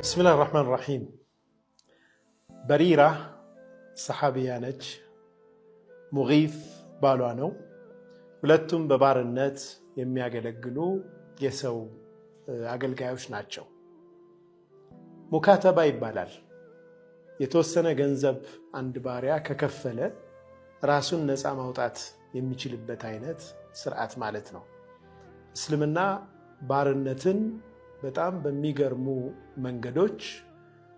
بسم الله الرحمن الرحيم بريرة صحابية نج مغيث بالوانو ሁለቱም በባርነት የሚያገለግሉ የሰው አገልጋዮች ናቸው። ሙካተባ ይባላል። የተወሰነ ገንዘብ አንድ ባሪያ ከከፈለ ራሱን ነፃ ማውጣት የሚችልበት አይነት ስርዓት ማለት ነው። እስልምና ባርነትን በጣም በሚገርሙ መንገዶች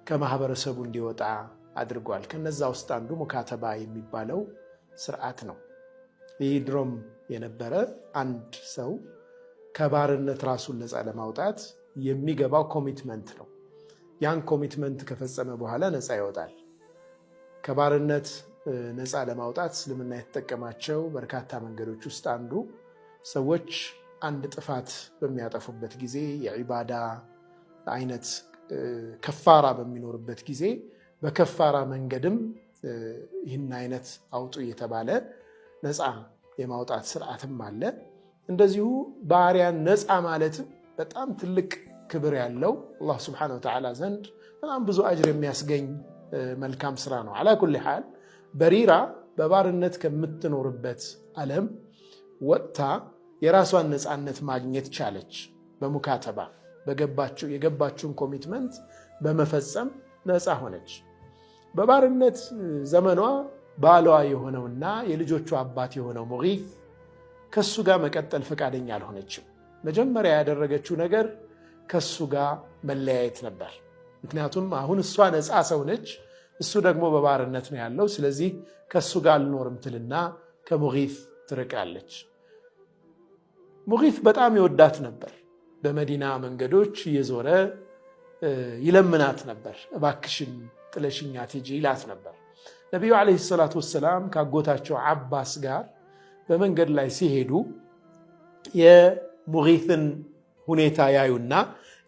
ከማህበረሰቡ እንዲወጣ አድርጓል። ከነዛ ውስጥ አንዱ ሙካተባ የሚባለው ስርዓት ነው። ይህ ድሮም የነበረ አንድ ሰው ከባርነት ራሱን ነፃ ለማውጣት የሚገባው ኮሚትመንት ነው። ያን ኮሚትመንት ከፈጸመ በኋላ ነፃ ይወጣል። ከባርነት ነፃ ለማውጣት እስልምና የተጠቀማቸው በርካታ መንገዶች ውስጥ አንዱ ሰዎች አንድ ጥፋት በሚያጠፉበት ጊዜ የዒባዳ አይነት ከፋራ በሚኖርበት ጊዜ በከፋራ መንገድም ይህን አይነት አውጡ እየተባለ ነፃ የማውጣት ስርዓትም አለ። እንደዚሁ ባሪያን ነፃ ማለትም በጣም ትልቅ ክብር ያለው አላህ ሱብሓነሁ ወተዓላ ዘንድ በጣም ብዙ አጅር የሚያስገኝ መልካም ስራ ነው። አላ ኩሊ ሓል በሪራ በባርነት ከምትኖርበት ዓለም ወጥታ የራሷን ነፃነት ማግኘት ቻለች። በሙካተባ የገባችውን ኮሚትመንት በመፈጸም ነፃ ሆነች። በባርነት ዘመኗ ባሏ የሆነውና የልጆቹ አባት የሆነው ሙጊት ከሱ ጋር መቀጠል ፈቃደኛ አልሆነችም። መጀመሪያ ያደረገችው ነገር ከሱ ጋር መለያየት ነበር። ምክንያቱም አሁን እሷ ነፃ ሰው ነች፣ እሱ ደግሞ በባርነት ነው ያለው። ስለዚህ ከሱ ጋር አልኖርም ትልና ከሙጊት ትርቃለች። ሙጊት በጣም ይወዳት ነበር። በመዲና መንገዶች እየዞረ ይለምናት ነበር። እባክሽን ጥለሽኛ ትጂ ይላት ነበር። ነቢዩ ዓለይሂ ሰላቱ ወሰላም ካጎታቸው አባስ ጋር በመንገድ ላይ ሲሄዱ የሙጊትን ሁኔታ ያዩና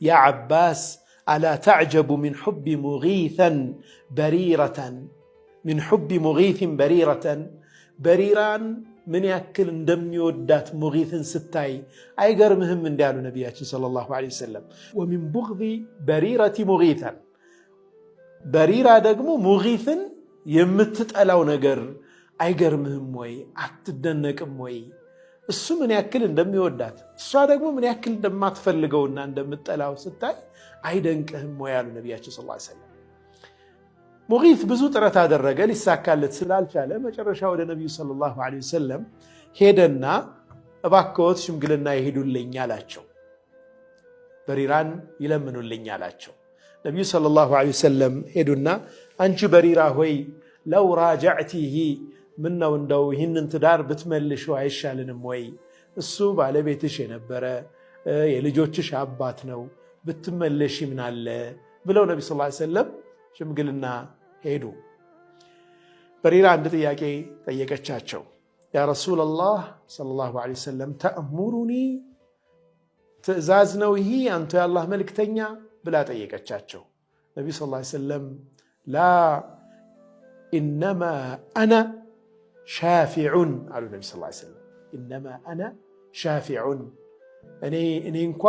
ያ አባስ አላ ተዕጀቡ ሚን ሑቢ ሙጊትን በሪረተን በሪራን ምን ያክል እንደሚወዳት ሙጊትን ስታይ አይገርምህም እንዲያሉ ነቢያችን ሰለላሁ ዐለይሂ ወሰለም። ወሚን ቡግዚ በሪረቲ ሙጊተን በሪራ ደግሞ ሙጊትን የምትጠላው ነገር አይገርምህም ወይ? አትደነቅም ወይ? እሱ ምን ያክል እንደሚወዳት እሷ ደግሞ ምን ያክል እንደማትፈልገውና እንደምትጠላው ስታይ አይደንቅህም ወይ ያሉ ነቢያችን ሰለላሁ ዐለይሂ ወሰለም። ሙጊት ብዙ ጥረት አደረገ፣ ሊሳካለት ስላልቻለ መጨረሻ ወደ ነቢዩ ሰለላሁ ዐለይሂ ወሰለም ሄደና እባክዎት ሽምግልና ይሄዱልኝ አላቸው። በሪራን ይለምኑልኝ አላቸው። ነቢዩ ሰለላሁ ዐለይሂ ወሰለም ሄዱና አንቺ በሪራ ሆይ ለው ራጀዕቲሂ ምነው እንደው ይህንን ትዳር ብትመልሹ አይሻልንም ወይ? እሱ ባለቤትሽ የነበረ የልጆችሽ አባት ነው፣ ብትመለሽ ምናለ ብለው ነቢ ሰለላሁ ዐለይሂ ወሰለም ሽምግልና ሄዱ። በሪራ አንድ ጥያቄ ጠየቀቻቸው። ያ ረሱለላህ ሰለላሁ ዐለይሂ ወሰለም ተእሙሩኒ ትእዛዝ ነው ይህ አንተ የአላህ መልክተኛ ብላ ጠየቀቻቸው። ነቢ ሰለላሁ ዐለይሂ ወሰለም ላ ኢነማ አነ ሻፊዑን አሉ። ነቢ ሰለላሁ ዐለይሂ ወሰለም ኢነማ አነ ሻፊዑን እኔ እንኳ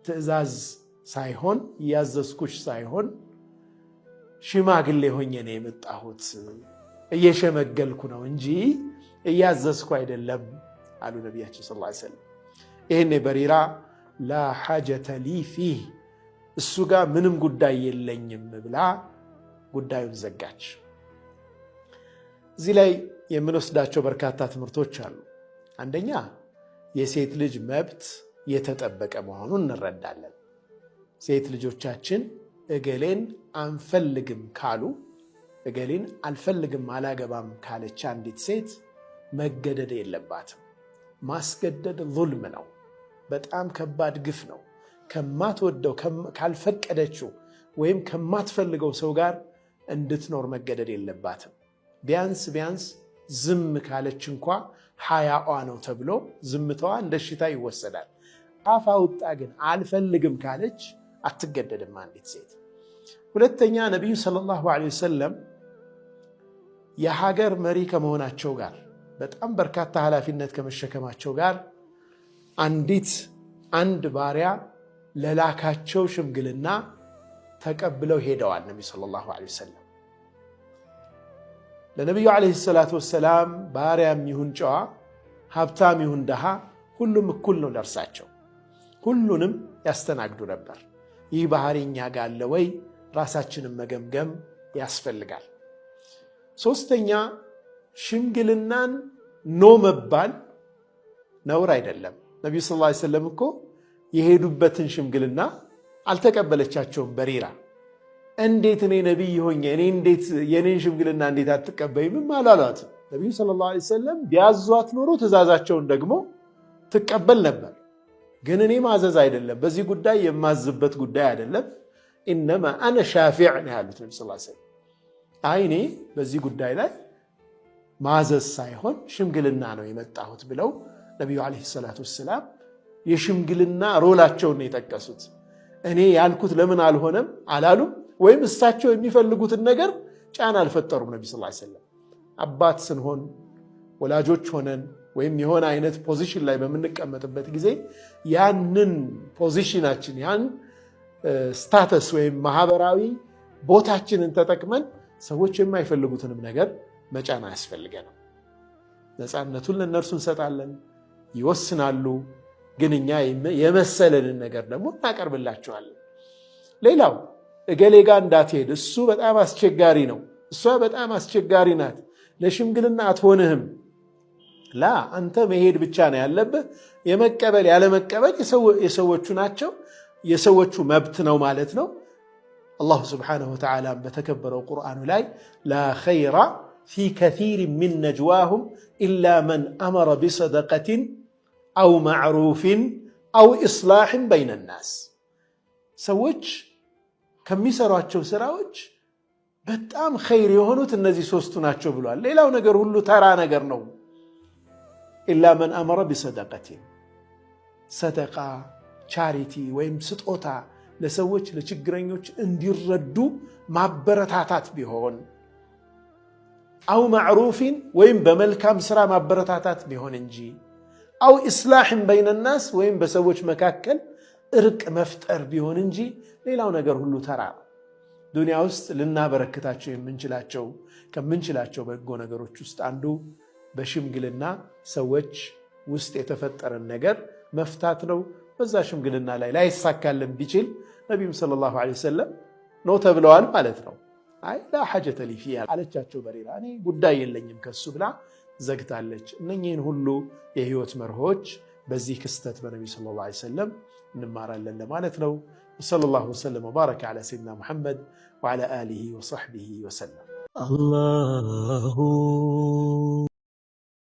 ትእዛዝ ሳይሆን እያዘዝኩሽ ሳይሆን ሽማግሌ ሆኜ ነው የመጣሁት፣ እየሸመገልኩ ነው እንጂ እያዘዝኩ አይደለም አሉ ነቢያችን ሰለላሁ ዐለይሂ ወሰለም። ይህኔ በሪራ ላ ሐጀተ ሊ ፊህ እሱ ጋር ምንም ጉዳይ የለኝም ብላ ጉዳዩን ዘጋች። እዚህ ላይ የምንወስዳቸው በርካታ ትምህርቶች አሉ። አንደኛ የሴት ልጅ መብት የተጠበቀ መሆኑን እንረዳለን። ሴት ልጆቻችን እገሌን አንፈልግም ካሉ፣ እገሌን አልፈልግም አላገባም ካለች አንዲት ሴት መገደድ የለባትም። ማስገደድ ዙልም ነው፣ በጣም ከባድ ግፍ ነው። ከማትወደው ካልፈቀደችው ወይም ከማትፈልገው ሰው ጋር እንድትኖር መገደድ የለባትም። ቢያንስ ዝም ካለች እንኳ ሐያዋ ነው ተብሎ ዝምታዋ እንደ ሽታ ይወሰዳል። አፍ አውጣ ግን አልፈልግም ካለች አትገደድም አንዲት ሴት። ሁለተኛ ነቢዩ ሰለላሁ ዐለይሂ ወሰለም የሀገር መሪ ከመሆናቸው ጋር በጣም በርካታ ኃላፊነት ከመሸከማቸው ጋር አንድ ባሪያ ለላካቸው ሽምግልና ተቀብለው ሄደዋል ነብዩ ሰለላሁ ዐለይሂ ወሰለም። ለነብዩ ዐለይሂ ሰላቱ ወሰላም ባሪያም ይሁን ጨዋ ሀብታም ይሁን ደሃ ሁሉም እኩል ነው ለእርሳቸው፣ ሁሉንም ያስተናግዱ ነበር። ይህ ባህሪ እኛ ጋር አለ ወይ? ራሳችንን መገምገም ያስፈልጋል። ሶስተኛ ሽምግልናን ኖ መባል ነውር አይደለም። ነብዩ ሰለላሁ ዐለይሂ ወሰለም እኮ የሄዱበትን ሽምግልና አልተቀበለቻቸውም በሪራ። እንዴት እኔ ነብይ ሆኜ እኔ እንዴት የኔን ሽምግልና እንዴት አትቀበይም አላሏትም። ነብዩ ሰለላሁ ዐለይሂ ወሰለም ቢያዟት ኖሮ ትእዛዛቸውን ደግሞ ትቀበል ነበር። ግን እኔ ማዘዝ አይደለም በዚህ ጉዳይ የማዝበት ጉዳይ አይደለም፣ ኢነማ አነ ሻፊዕ ነው ያሉት ነብዩ ሰለላሁ ዐለይሂ ወሰለም። አይ እኔ በዚህ ጉዳይ ላይ ማዘዝ ሳይሆን ሽምግልና ነው የመጣሁት ብለው ነብዩ ዐለይሂ ሰላቱ ወሰላም የሽምግልና ሮላቸውን የጠቀሱት። እኔ ያልኩት ለምን አልሆነም አላሉም፣ ወይም እሳቸው የሚፈልጉትን ነገር ጫና አልፈጠሩም። ነብዩ ሰለላሁ ዐለይሂ ወሰለም አባት ስንሆን ወላጆች ሆነን ወይም የሆነ አይነት ፖዚሽን ላይ በምንቀመጥበት ጊዜ ያንን ፖዚሽናችን ያን ስታተስ ወይም ማህበራዊ ቦታችንን ተጠቅመን ሰዎች የማይፈልጉትንም ነገር መጫን አያስፈልገንም። ነፃነቱን ለነርሱ እንሰጣለን፣ ይወስናሉ። ግን እኛ የመሰለንን ነገር ደግሞ እናቀርብላቸዋለን። ሌላው እገሌ ጋር እንዳትሄድ እሱ በጣም አስቸጋሪ ነው፣ እሷ በጣም አስቸጋሪ ናት፣ ለሽምግልና አትሆንህም። ላ አንተ መሄድ ብቻ ነው ያለብህ። የመቀበል ያለመቀበል የሰዎቹ ናቸው፣ የሰዎቹ መብት ነው ማለት ነው። አላሁ ስብሓነሁ ወተዓላ በተከበረው ቁርአኑ ላይ ላ ኸይረ ፊ ከሲር ሚን ነጅዋሁም ኢላ መን አመረ ቢሰደቀትን አው ማዕሩፍን አው ኢስላሕን በይነ ናስ። ሰዎች ከሚሰሯቸው ስራዎች በጣም ኸይር የሆኑት እነዚህ ሶስቱ ናቸው ብሏል። ሌላው ነገር ሁሉ ተራ ነገር ነው። ኢላ መን አመረ ቢሰደቀትን፣ ሰደቃ ቻሪቲ ወይም ስጦታ ለሰዎች ለችግረኞች እንዲረዱ ማበረታታት ቢሆን፣ አው ማዕሩፍን ወይም በመልካም ስራ ማበረታታት ቢሆን እንጂ፣ አው ኢስላሕን በይነ ናስ ወይም በሰዎች መካከል እርቅ መፍጠር ቢሆን እንጂ ሌላው ነገር ሁሉ ተራ ነው። ዱንያ ውስጥ ልናበረክታቸው ከምንችላቸው በጎ ነገሮች ውስጥ አንዱ በሽምግልና ሰዎች ውስጥ የተፈጠረን ነገር መፍታት ነው። በዛ ሽምግልና ላይ ላይሳካልን ቢችል ነቢዩም ሰለላሁ ዐለይሂ ወሰለም ነው ተብለዋል ማለት ነው። አይ ላ ሐጀተ ሊ ፊሃ አለቻቸው በሪራ፣ እኔ ጉዳይ የለኝም ከሱ ብላ ዘግታለች። እነኚህን ሁሉ የህይወት መርሆች በዚህ ክስተት በነቢዩ ሰለላሁ ዐለይሂ ወሰለም እንማራለን ለማለት ነው። ወሰለላሁ ወሰለም ወባረከ ዐላ ሰይድና ሙሐመድ ወዐላ አሊሂ ወሰሕቢሂ ወሰለም።